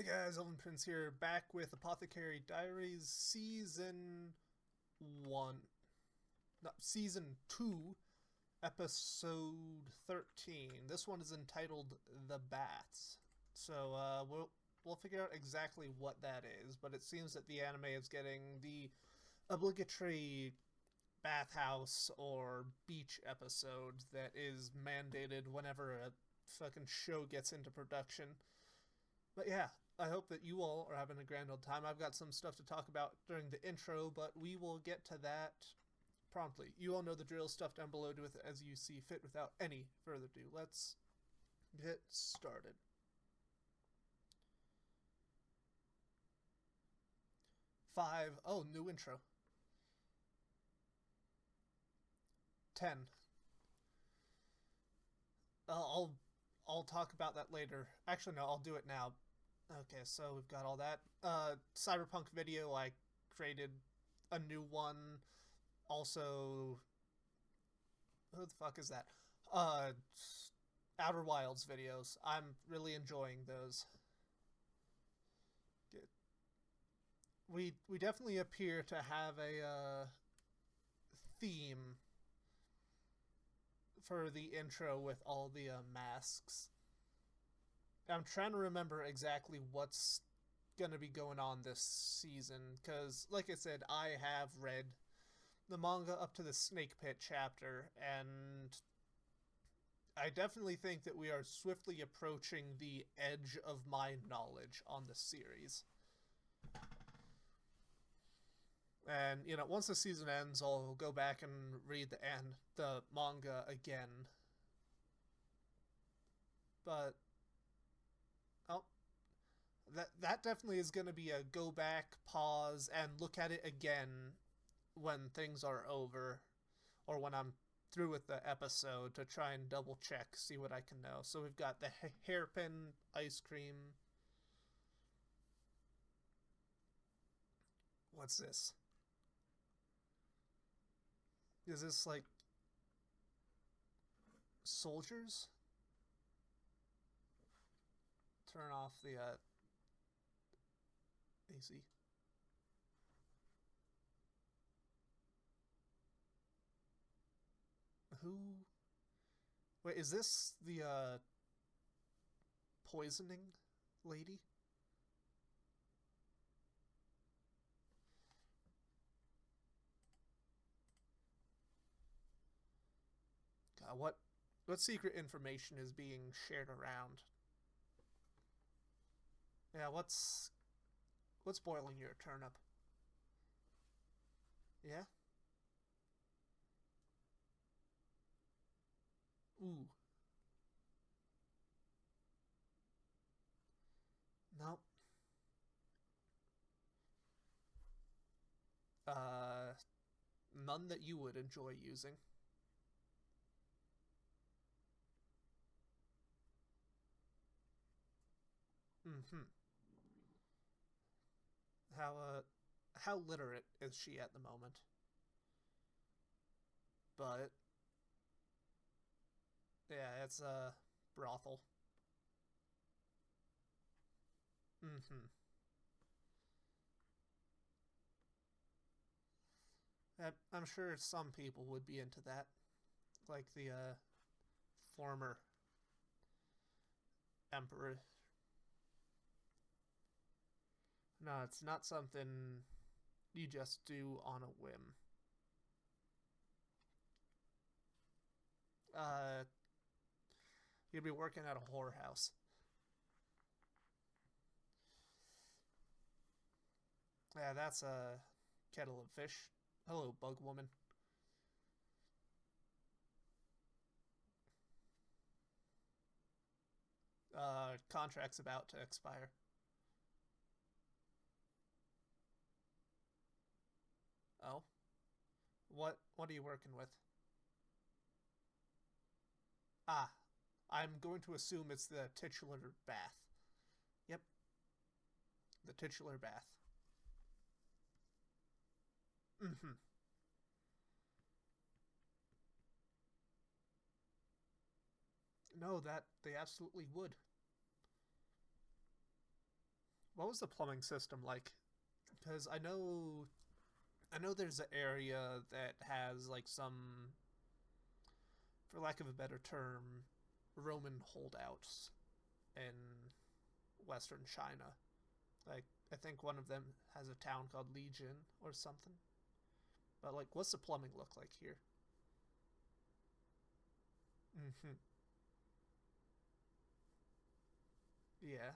Hey guys, Prince here, back with Apothecary Diaries Season 1. No, Season 2, Episode 13. This one is entitled The Bats. So, we'll figure out exactly what that is, but it seems that the anime is getting the obligatory bathhouse or beach episode that is mandated whenever a fucking show gets into production. But yeah, I hope that you all are having a grand old time. I've got some stuff to talk about during the intro, but we will get to that promptly. You all know the drill. Stuff down below. Do with it as you see fit without any further ado. Let's get started. 5. Oh, new intro. 10. I'll talk about that later. Actually, no, I'll do it now. Okay, so we've got all that. Cyberpunk video, I created a new one. Also, who the fuck is that? Uh, Outer Wilds videos. I'm really enjoying those. We definitely appear to have a theme for the intro with all the masks. I'm trying to remember exactly what's gonna be going on this season because, like I said, I have read the manga up to the Snake Pit chapter, and I definitely think that we are swiftly approaching the edge of my knowledge on the series. And once the season ends, I'll go back and read the manga again. But oh, that definitely is going to be a go back, pause, and look at it again when things are over, or when I'm through with the episode to try and double check, see what I can know. So we've got the hairpin ice cream. What's this? Is this like soldiers? Turn off the AC. Who? Wait, is this the poisoning lady? God, what secret information is being shared around? Yeah, what's boiling your turnip? Yeah? Ooh. Nope. Uh None that you would enjoy using. Mm-hmm. How how literate is she at the moment? But yeah, it's a brothel. Mm-hmm. I'm sure some people would be into that, like the former emperor. No, it's not something you just do on a whim. Uh, you'd be working at a whorehouse. Yeah, that's a kettle of fish. Hello, bug woman. Contract's about to expire. Oh, what are you working with? Ah, I'm going to assume it's the titular bath. Yep, the titular bath. Mm-hmm. No, that they absolutely would. What was the plumbing system like? Because I know there's an area that has like some, for lack of a better term, Roman holdouts in Western China. Like I think one of them has a town called Legion or something. But like, what's the plumbing look like here? Mm-hmm. Yeah,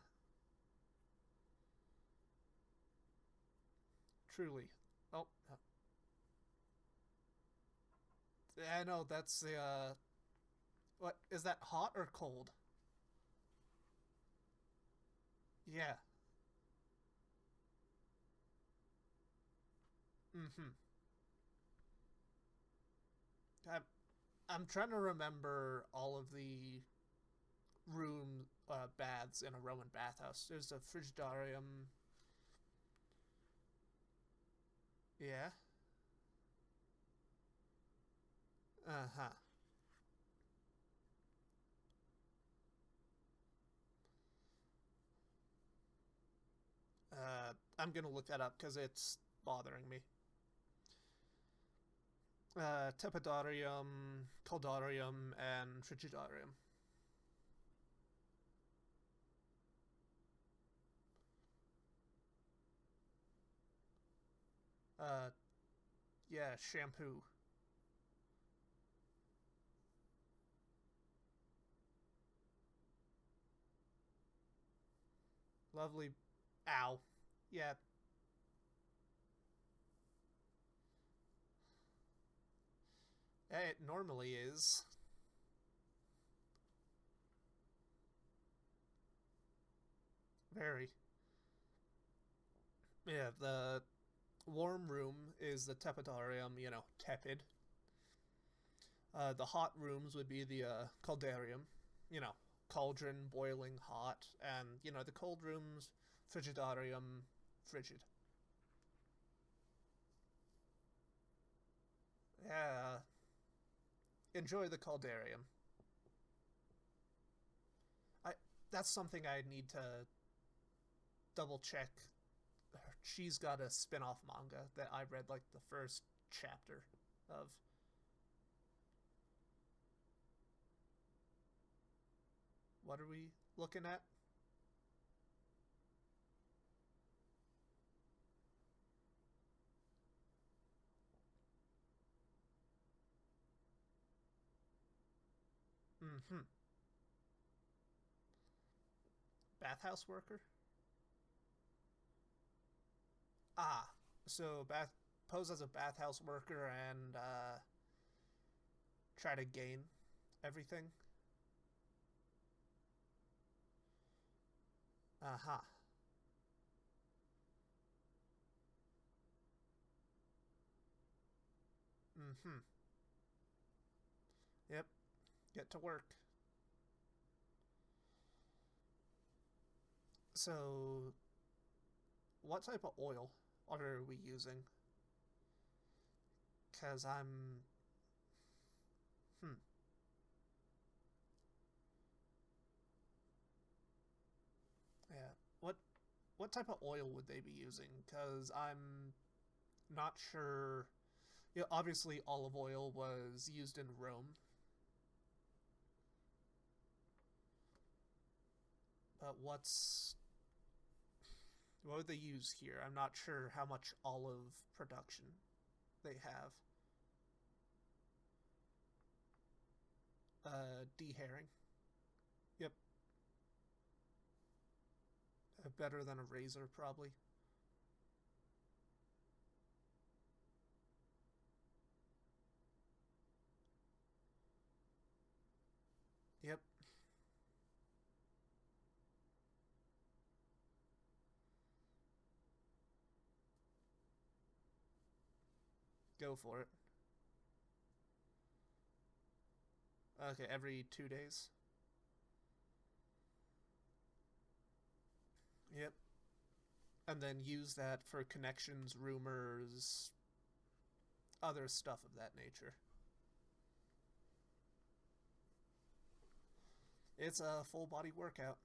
truly. Oh, I know that's the. What is that? Hot or cold? Yeah. Mm-hmm. I'm, I'm trying to remember all of the room baths in a Roman bathhouse. There's a frigidarium. Yeah. Uh huh. I'm gonna look that up because it's bothering me. Tepidarium, Caldarium, and Frigidarium. Uh, yeah, shampoo. Lovely. Ow. Yeah, it normally is. Very. Yeah, the warm room is the tepidarium, tepid. The hot rooms would be the caldarium, you know, cauldron, boiling hot, and, the cold rooms, frigidarium, frigid. Yeah, enjoy the caldarium. I That's something I need to double check. She's got a spin-off manga that I read like the first chapter of. What are we looking at? Mm-hmm. Bathhouse worker. Ah, so pose as a bathhouse worker and try to gain everything. Uh huh. Mm hmm. Yep. Get to work. So, what type of oil are we using? Because I'm. Hmm. Yeah. What type of oil would they be using? Because I'm not sure. Yeah, obviously olive oil was used in Rome, but what would they use here? I'm not sure how much olive production they have. Deherring. Yep. Better than a razor, probably. Yep. Go for it. Okay, every 2 days. Yep. And then use that for connections, rumors, other stuff of that nature. It's a full body workout.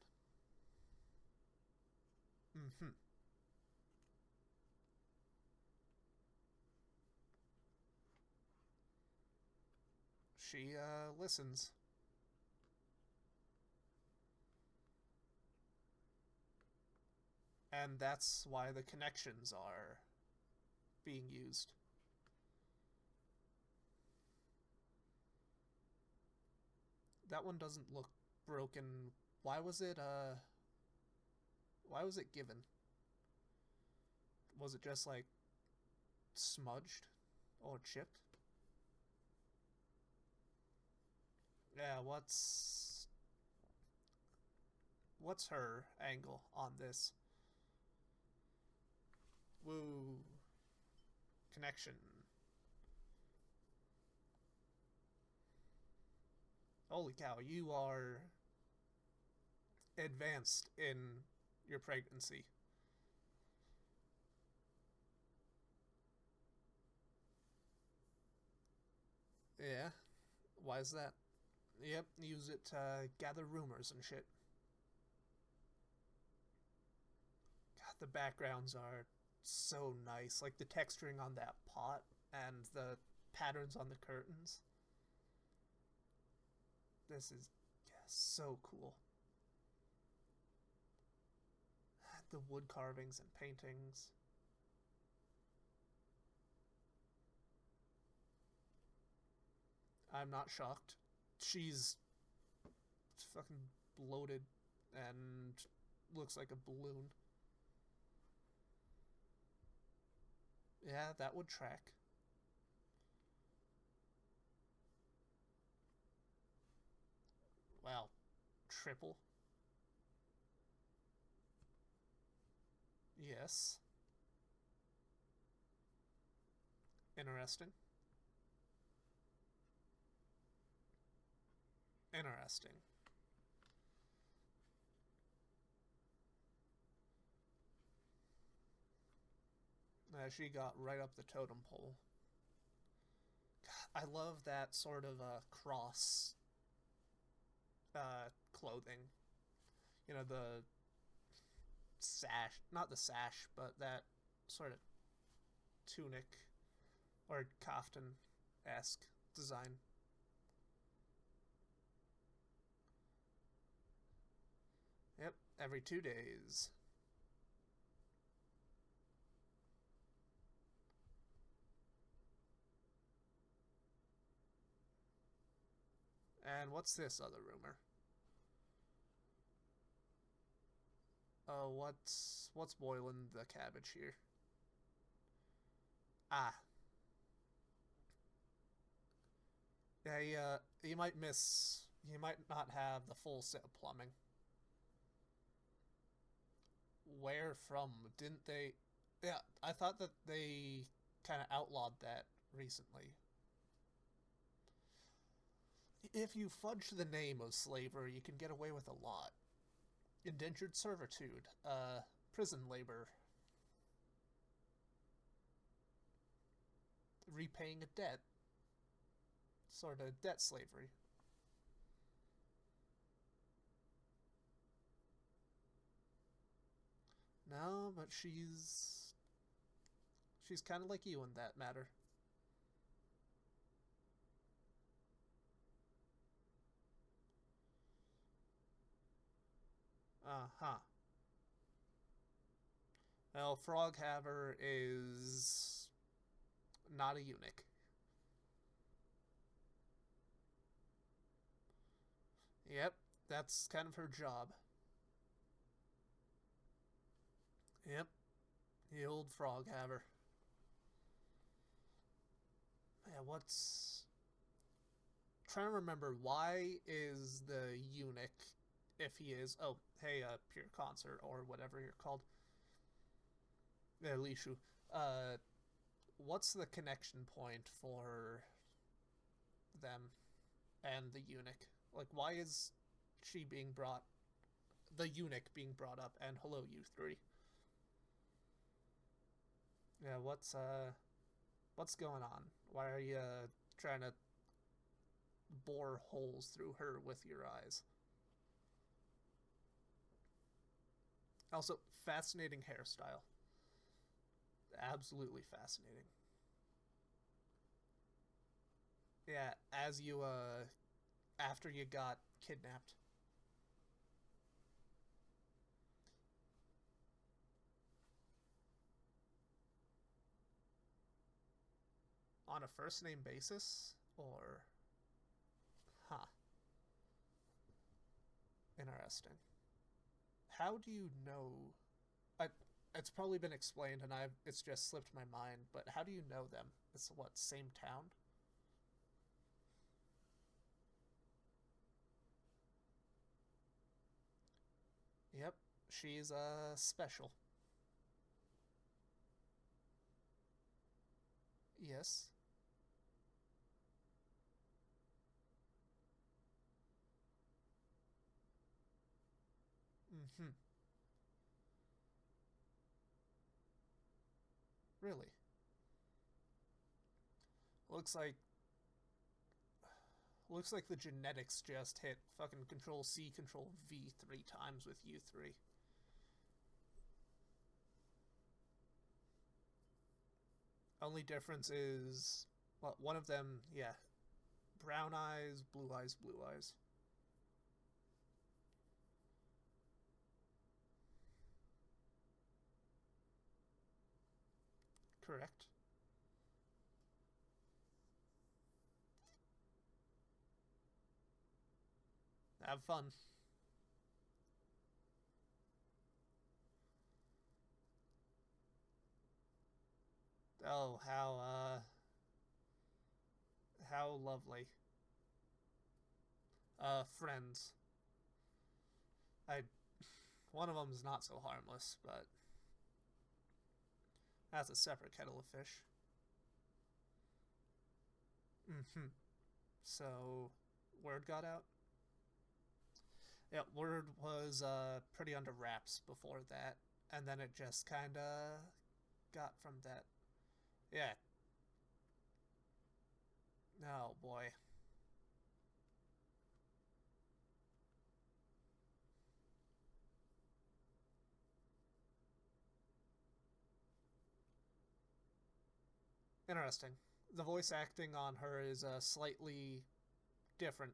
Mm-hmm. She, listens. And that's why the connections are being used. That one doesn't look broken. Why was it, why was it given? Was it just, like, smudged? Or chipped? Yeah, what's her angle on this? Woo. Connection. Holy cow, you are advanced in your pregnancy. Yeah, why is that? Yep, use it to gather rumors and shit. God, the backgrounds are so nice. Like the texturing on that pot and the patterns on the curtains. This is, yeah, so cool. The wood carvings and paintings. I'm not shocked. She's fucking bloated and looks like a balloon. Yeah, that would track. Wow, triple. Yes. Interesting. Interesting. She got right up the totem pole. I love that sort of cross clothing. You know, the sash, not the sash, but that sort of tunic or kaftan esque design. Yep, every 2 days. And what's this other rumor? What's boiling the cabbage here? Ah, yeah. You might miss. You might not have the full set of plumbing. Where from? Didn't they? Yeah, I thought that they kind of outlawed that recently. If you fudge the name of slavery, you can get away with a lot. Indentured servitude, prison labor, repaying a debt, sort of debt slavery. No, but she's kind of like you in that matter. Uh huh. Well, Froghaver is not a eunuch. Yep, that's kind of her job. Yep, the old Froghaver. Yeah, what's trying to remember why is the eunuch, if he is, oh hey, pure concert or whatever you're called, yeah, Lishu, uh what's the connection point for them and the eunuch? Like, why is she being brought, the eunuch being brought up, and hello you three? Yeah, what's going on? Why are you trying to bore holes through her with your eyes? Also, fascinating hairstyle. Absolutely fascinating. Yeah, as you, after you got kidnapped. On a first name basis? Or. Huh. Interesting. How do you know? I, it's probably been explained and it's just slipped my mind, but how do you know them? It's what, same town? Yep, she's special. Yes. Mm-hmm. Really? Looks like looks like the genetics just hit fucking Control C, Control V 3 times with you three. Only difference is, well, one of them, yeah, brown eyes, blue eyes, blue eyes. Correct. Have fun. Oh, how lovely. Friends. I One of them's not so harmless, but that's a separate kettle of fish. Mm-hmm. So, word got out. Yeah, word was pretty under wraps before that, and then it just kind of got from that. Yeah. Oh boy. Interesting. The voice acting on her is slightly different.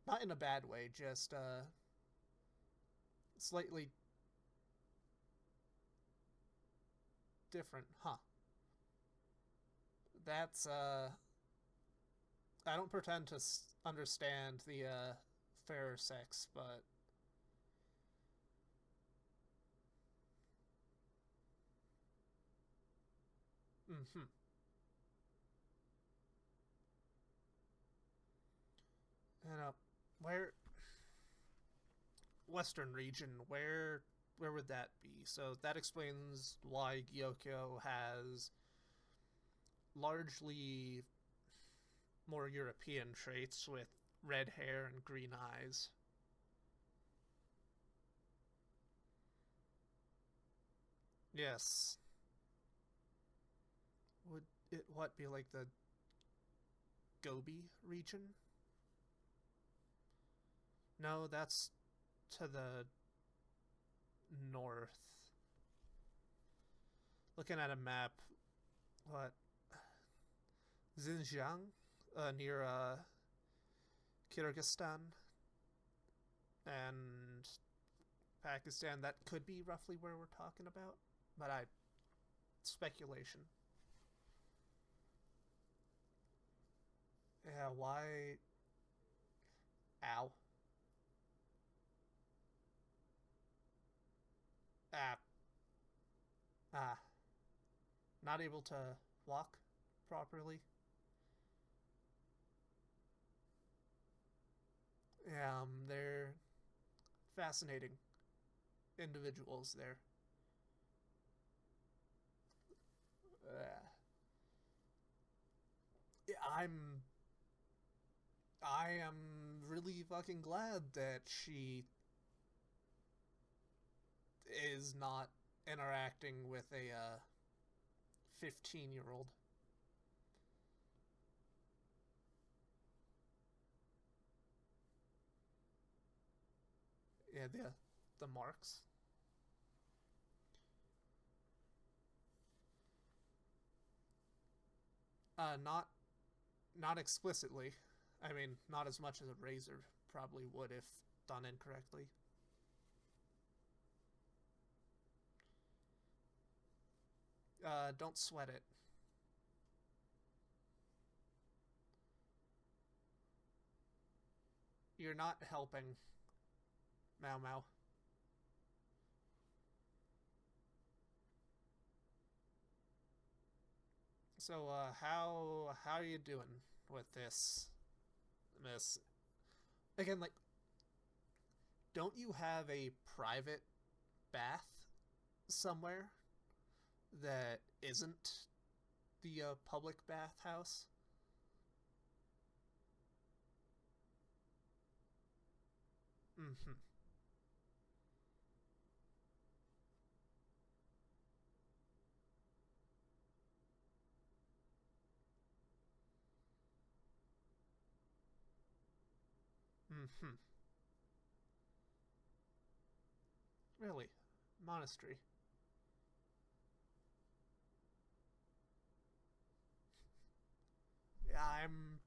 Not in a bad way, just slightly different. Huh. That's I don't pretend to understand the fairer sex, but mm-hmm. And where Western region, where would that be? So that explains why Gyokyo has largely more European traits with red hair and green eyes. Yes. Would it what be like the Gobi region? No, that's to the north. Looking at a map, what Xinjiang, near Kyrgyzstan and Pakistan. That could be roughly where we're talking about, but I speculation. Yeah, why? Ow. Ah, ah. Not able to walk properly. Yeah, they're fascinating individuals there. Uh, yeah, I am really fucking glad that she is not interacting with a 15-year-old. Yeah, the marks. Not explicitly. I mean, not as much as a razor probably would if done incorrectly. Don't sweat it. You're not helping, Mau Mau. So, how are you doing with this, Miss? Again, like, don't you have a private bath somewhere that isn't the public bathhouse? Mm-hmm. Mm-hmm. Really? Monastery? Yeah, I'm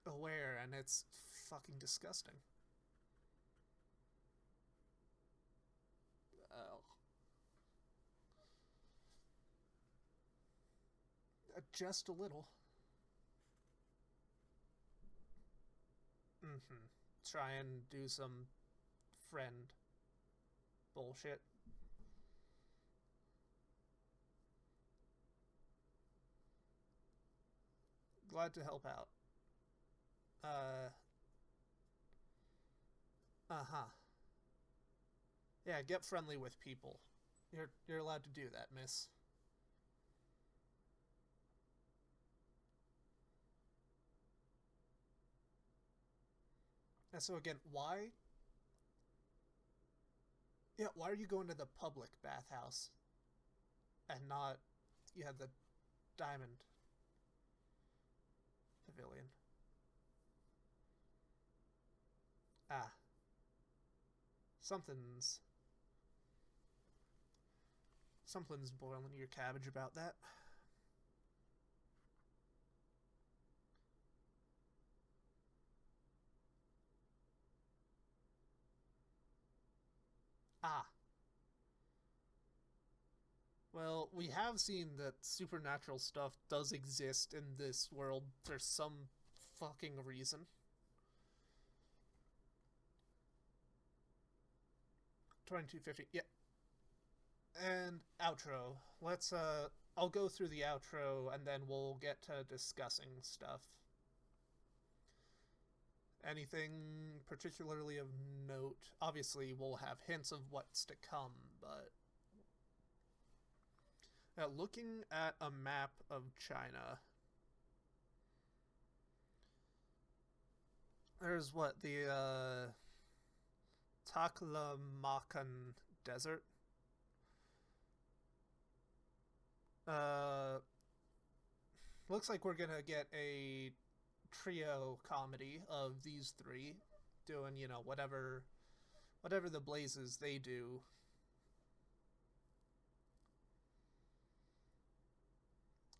aware, and it's fucking disgusting. Uh, just a little. Mm-hmm. Try and do some friend bullshit. Glad to help out. Uh, uh-huh. Yeah, get friendly with people. You're allowed to do that, miss. And so again, why? Yeah, why are you going to the public bathhouse and not? You had the diamond pavilion. Ah, something's something's boiling your cabbage about that. Ah, well, we have seen that supernatural stuff does exist in this world for some fucking reason. 2250. Yeah. And outro. I'll go through the outro and then we'll get to discussing stuff. Anything particularly of note? Obviously, we'll have hints of what's to come, but looking at a map of China, there's what the Taklamakan Desert. Uh, Looks like we're gonna get a trio comedy of these three doing, whatever the blazes they do.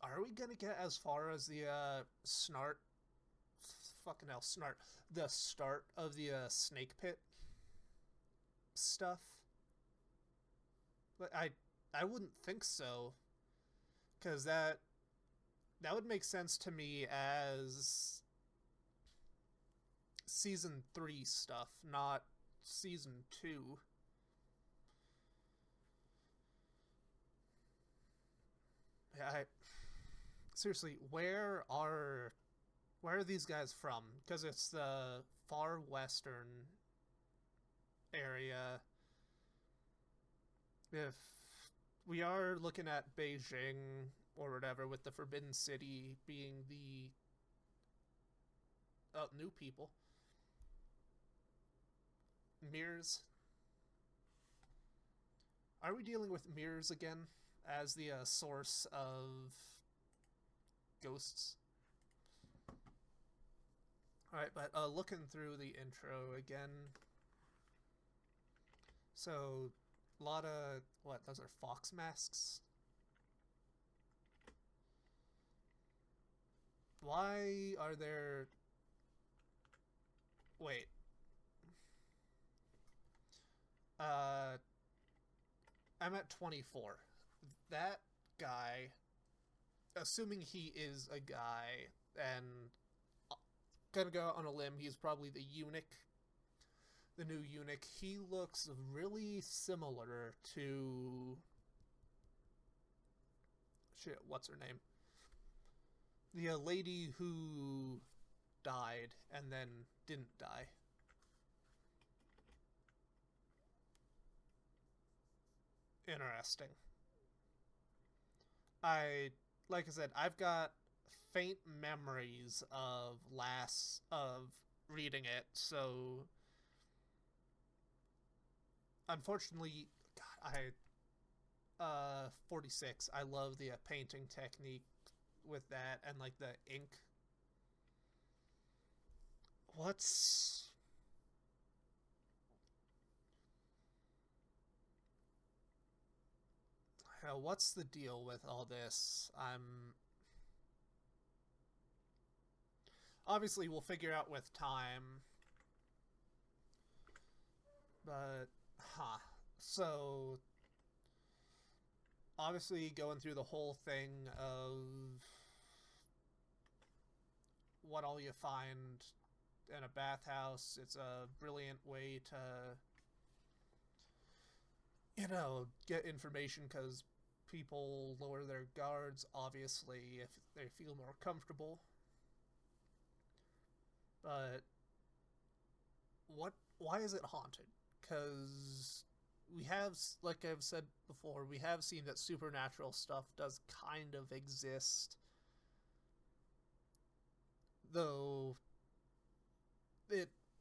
Are we gonna get as far as the snart? Fucking hell, snart. The start of the snake pit stuff? But I wouldn't think so, because that would make sense to me as season 3 stuff, not season 2. I seriously, where are these guys from? Because it's the far western area. If we are looking at Beijing or whatever, with the Forbidden City being the new people, mirrors. Are we dealing with mirrors again as the source of ghosts? All right, but looking through the intro again. So, a lot of what? Those are fox masks. Why are there... Wait. I'm at 24. That guy, assuming he is a guy, and gonna go out on a limb, he's probably the eunuch, the new eunuch. He looks really similar to... Shit, what's her name? The lady who died and then didn't die. Interesting. Like I said, I've got faint memories of reading it, so unfortunately, God, 46. I love the painting technique with that and like the ink. What's what's the deal with all this? I'm obviously we'll figure out with time, but so obviously going through the whole thing of what all you find in a bathhouse, it's a brilliant way to, get information because people lower their guards, obviously, if they feel more comfortable. But why is it haunted? Because we have, like I've said before, we have seen that supernatural stuff does kind of exist. Though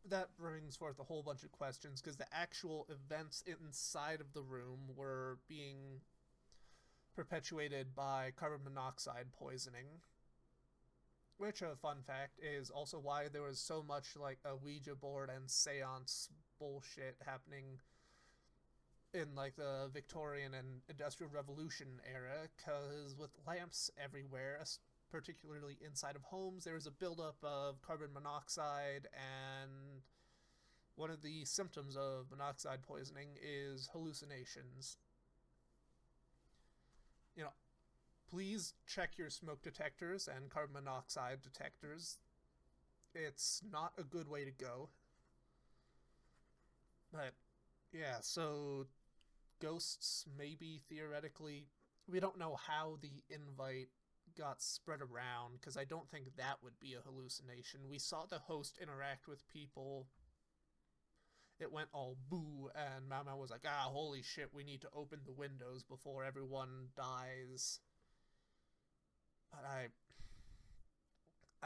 that brings forth a whole bunch of questions because the actual events inside of the room were being perpetuated by carbon monoxide poisoning, which, a fun fact, is also why there was so much like a Ouija board and seance bullshit happening in like the Victorian and Industrial Revolution era, because with lamps everywhere, particularly inside of homes, there is a buildup of carbon monoxide, and one of the symptoms of monoxide poisoning is hallucinations. Please check your smoke detectors and carbon monoxide detectors. It's not a good way to go. But yeah, so ghosts, maybe theoretically, we don't know how the invite got spread around, because I don't think that would be a hallucination. We saw the host interact with people. It went all boo, and Mama was like, holy shit, we need to open the windows before everyone dies. But I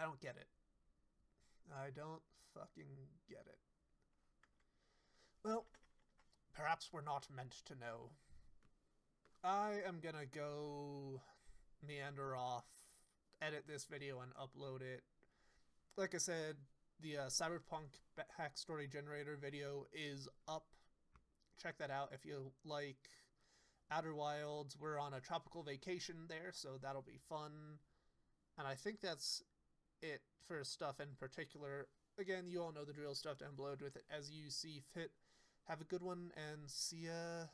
don't get it. I don't fucking get it. Well, perhaps we're not meant to know. I am gonna go meander off, edit this video, and upload it. Like I said, the Cyberpunk hack story generator video is up. Check that out if you like Outer Wilds. We're on a tropical vacation there, so that'll be fun. And I think that's it for stuff in particular. Again, you all know the drill, stuff to upload with it as you see fit. Have a good one, and see ya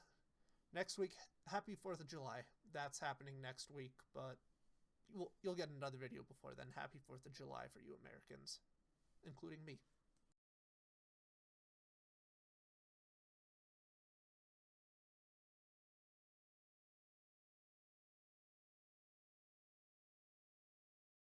next week. Happy 4th of July. That's happening next week, but you'll get another video before then. Happy 4th of July for you Americans, including me.